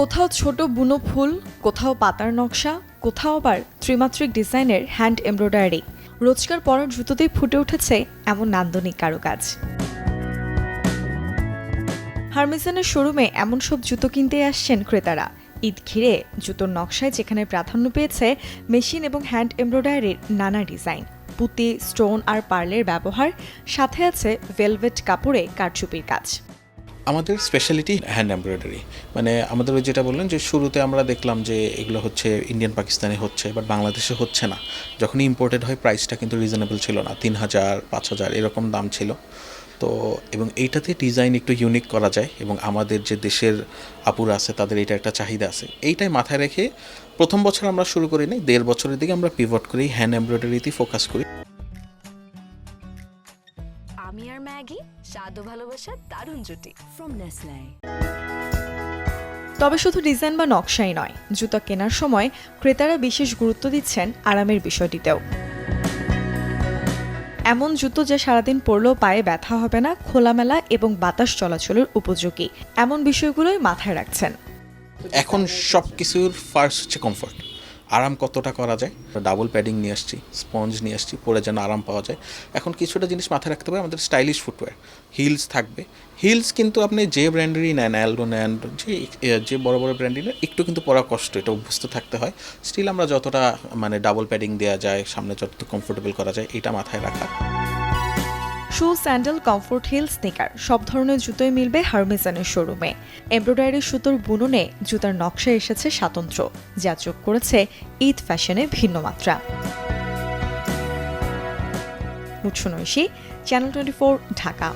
কোথাও ছোট বুনো ফুল, কোথাও পাতার নকশা, কোথাও আবার ত্রিমাত্রিক ডিজাইনের হ্যান্ড এমব্রয়ডারি। রোজকার পরার জুতোতেই ফুটে উঠেছে এমন নান্দনিক কারুকাজ। হার্মেসনের শোরুমে এমন সব জুতো কিনতে আসছেন ক্রেতারা। ঈদ ঘিরে জুতোর নকশায় যেখানে প্রাধান্য পেয়েছে মেশিন এবং হ্যান্ড এমব্রয়ডারির নানা ডিজাইন, পুঁতি, স্টোন আর পার্লের ব্যবহার, সাথে আছে ভেলভেট কাপড়ে কারচুপির কাজ। আমাদের স্পেশালিটি হ্যান্ড এমব্রয়ডারি, মানে আমাদের ওই যেটা বললেন যে শুরুতে আমরা দেখলাম যে এগুলো হচ্ছে ইন্ডিয়ান পাকিস্তানে হচ্ছে, বাট বাংলাদেশে হচ্ছে না। যখনই ইম্পোর্টেড হয় প্রাইসটা কিন্তু রিজনেবল ছিল না, 3,000 5,000 এরকম দাম ছিল। তো এবং এইটাতে ডিজাইন একটু ইউনিক করা যায় এবং আমাদের যে দেশের আপুরা আছে তাদের এটা একটা চাহিদা আছে, এইটাই মাথায় রেখে প্রথম বছর আমরা শুরু করি নাই, 1.5 বছরের দিকে আমরা পিভট করি, হ্যান্ড এমব্রয়ডারিতে ফোকাস করি। আমি আর ম্যাগি, স্বাদ ও ভালোবাসার দারুণ জুটি ফ্রম নেসলে। তবে শুধু ডিজাইন বা নকশাই নয়, জুতা কেনার সময় ক্রেতারা বিশেষ গুরুত্ব দিচ্ছেন আরামের বিষয়টিতেও। এমন জুতো যা সারাদিন পরলেও পায়ে ব্যথা হবে না, খোলামেলা এবং বাতাস চলাচলের উপযোগী, এমন বিষয়গুলোই মাথায় রাখছেন। এখন সব কিছুর ফার্স্ট হচ্ছে কমফোর্ট, আরাম কতটা করা যায়। ডাবল প্যাডিং নিয়ে আসছি, স্পঞ্জ নিয়ে আসছি, পরে যেন আরাম পাওয়া যায়। এখন কিছুটা জিনিস মাথায় রাখতে হবে, আমাদের স্টাইলিশ ফুটওয়্যার, হিলস থাকবে। হিলস কিন্তু আপনি যে ব্র্যান্ডেরই নেন, অ্যালডো নেন, যে বড় বড় ব্র্যান্ডই নেন, একটু কিন্তু পরা কষ্ট, এটা অভ্যস্ত থাকতে হয়। স্টিল আমরা যতটা মানে ডাবল প্যাডিং দেওয়া যায়, সামনে যত কমফোর্টেবল করা যায়, এটা মাথায় রাখা। শু, স্যান্ডেল, কমফোর্ট, হিল, স্নিকার সব ধরনের জুতোই মিলবে হার্মেসনের শোরুমে। এমব্রয়ডারি সুতোর বুননে জুতার নকশা এসেছে স্বাতন্ত্র্য, যা যোগ করেছে ঈদ ফ্যাশনে ভিন্ন মাত্রা। মুৎসুনৈশী, চ্যানেল 24, ঢাকা।